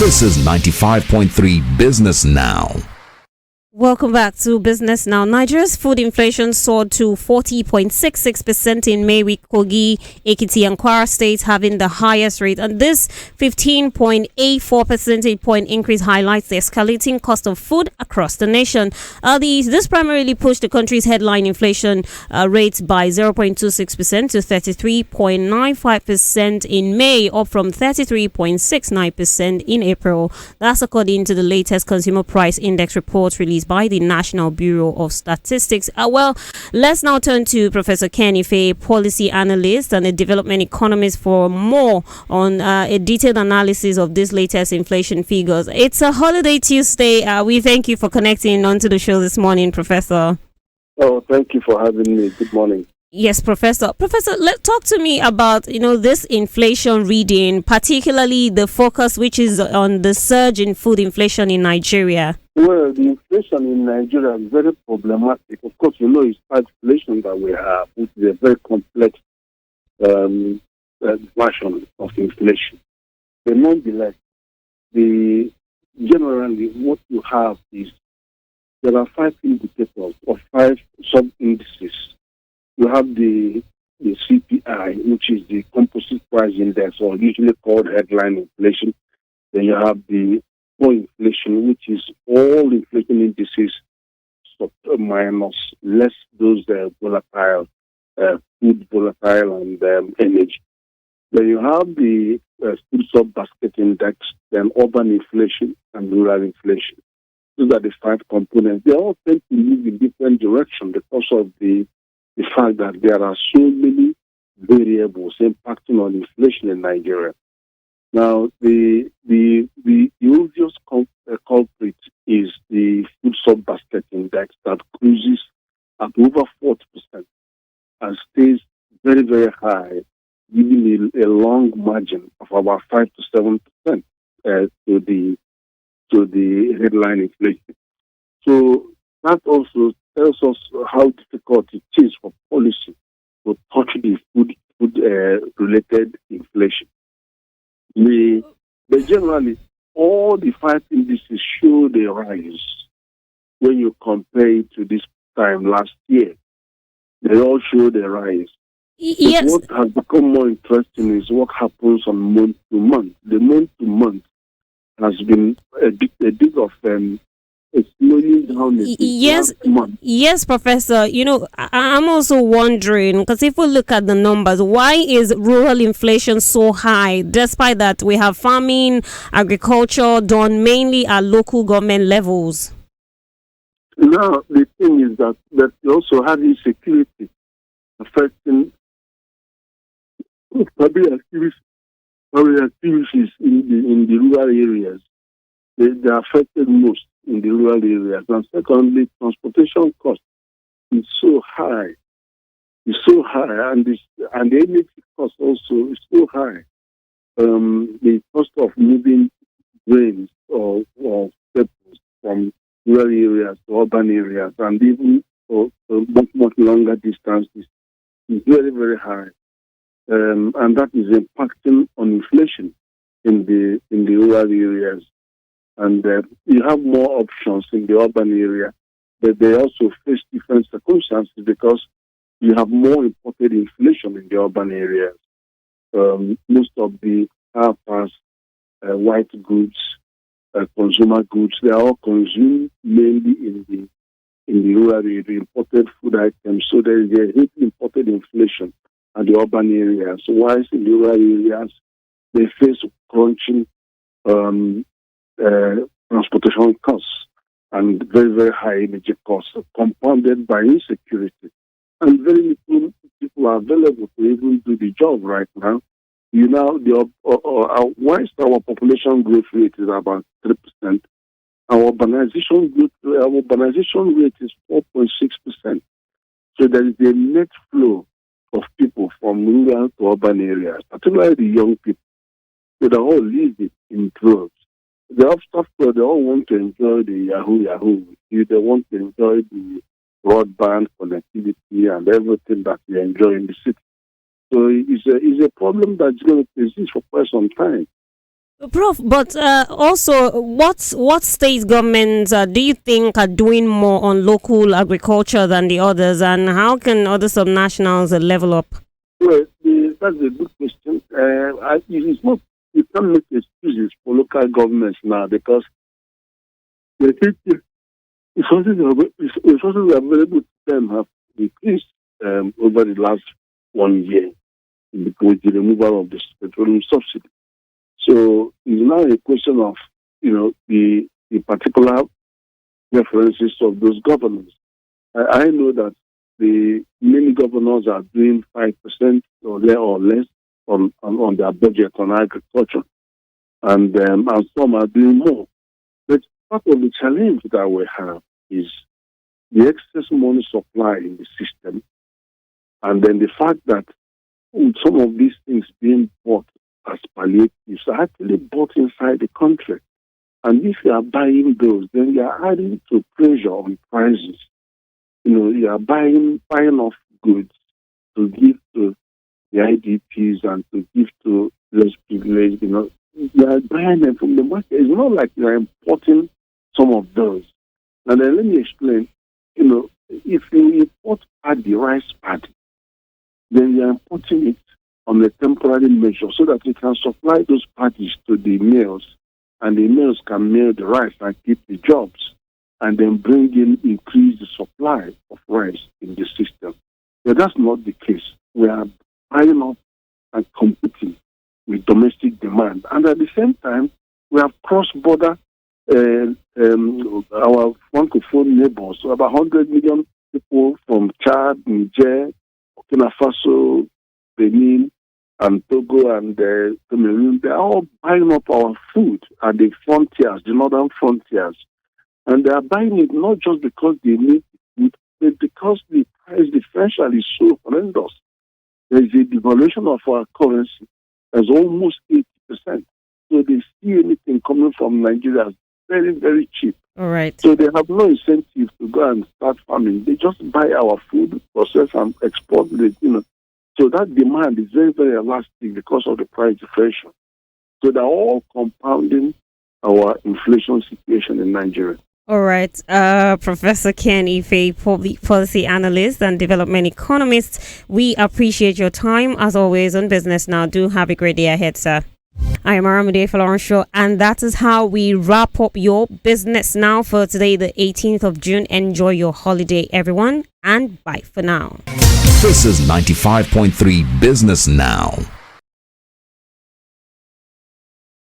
This is 95.3 Business Now. Welcome back to Business Now. Nigeria's food inflation soared to 40.66% in May, with Kogi, Ekiti and Kwara states having the highest rate. And this 15.84 percentage point increase highlights the escalating cost of food across the nation. This primarily pushed the country's headline inflation rate by 0.26% to 33.95% in May, up from 33.69% in April. That's according to the latest Consumer Price Index report released by the National Bureau of Statistics. Let's now turn to Professor Ken Ife, policy analyst and a development economist, for more on a detailed analysis of this latest inflation figures. It's a holiday Tuesday. We thank you for connecting onto the show this morning, Professor. Oh, thank you for having me. Good morning. Yes, Professor. Professor, talk to me about, this inflation reading, particularly the focus which is on the surge in food inflation in Nigeria. Well, the inflation in Nigeria is very problematic. Of course, it's inflation that we have, which is a very complex version of inflation. But nonetheless, generally what you have is there are 5 indicators or 5 sub-indices. You have the CPI, which is the Composite Price Index, or usually called headline inflation. Then you have the core inflation, which is all inflation indices minus less those volatile, food, volatile, and energy. Then you have the food sub-basket index, then urban inflation and rural inflation. Those are the 5 components. They all tend to move in different directions because of the fact that there are so many variables impacting on inflation in Nigeria. Now, the obvious culprit is the food sub-basket index that cruises at over 40% and stays very, very high, giving a long margin of about 5 to 7% to the headline inflation. So that also tells us how difficult it is for policy to touch the food-related inflation. But generally, all the 5 indices show the rise when you compare it to this time last year. They all show the rise. Yes. But what has become more interesting is what happens on month to month. The month to month has been a bit of it's slowing down. Yes, Professor. I'm also wondering, because if we look at the numbers, why is rural inflation so high, despite that we have farming, agriculture done mainly at local government levels? Now, the thing is that you also have insecurity affecting public activities in the rural areas. They are affected most in the rural areas. And secondly, transportation cost is so high. It's so high, and the energy cost also is so high. The cost of moving grains or staples from rural areas to urban areas, and even for much longer distances, is very, very high. And that is impacting on inflation in the rural areas. And you have more options in the urban area, but they also face different circumstances because you have more imported inflation in the urban areas. Most of the half-past white goods, consumer goods, they are all consumed mainly in the rural area, imported food items. So there is a heavy imported inflation at the urban areas. Whilst in the rural areas, they face crunching transportation costs and very, very high energy costs, compounded by insecurity. And very little people are available to even do the job right now. Whilst our population growth rate is about 3%, our urbanization rate is 4.6%. So there is a net flow of people from rural to urban areas, particularly the young people. So they all live in droves. They all want to enjoy the Yahoo. They want to enjoy the broadband connectivity and everything that we enjoy in the city. So it's a problem that's going to persist for quite some time. Prof, but also, what state governments do you think are doing more on local agriculture than the others, and how can other subnationals level up? Well, that's a good question. It's not, you can't make excuses for local governments now because the resources available to them have increased over the last 1 year with the removal of the petroleum subsidy. So it's now a question of, the particular references of those governors. I know that the many governors are doing 5% or less on their budget on agriculture, and some are doing more. But part of the challenge that we have is the excess money supply in the system, and then the fact that some of these things being bought as palliatives are actually bought inside the country. And if you are buying those, then you are adding to pressure on prices. You are buying off goods to give to the IDPs and to give to less privileged. You are buying them from the market. It's not like you are importing some of those. And then let me explain. If you import the rice paddy, then you are importing it on a temporary measure so that we can supply those paddies to the mills, and the mills can mill the rice and keep the jobs, and then increase the supply of rice in the system. But that's not the case. We are buying up and competing with domestic demand. And at the same time, we have cross-border, our Francophone neighbors, so about 100 million people from Chad, Niger, Burkina Faso, Benin, and Togo, and Cameroon. They are all buying up our food at the frontiers, the northern frontiers. And they are buying it not just because they need it, but because the price differential is so horrendous. There is a devaluation of our currency as almost 80%. So they see anything coming from Nigeria as very, very cheap. All right. So they have no incentive to go and start farming. They just buy our food, process, and export it. So that demand is very, very elastic because of the price differential. So they're all compounding our inflation situation in Nigeria. All right. Professor Ken Ife, public policy analyst and development economist, we appreciate your time as always on Business Now. Do have a great day ahead, sir. I am Aramide Faloransho, and that is how we wrap up your Business Now for today, the 18th of June. Enjoy your holiday, everyone, and bye for now. This is 95.3 Business Now.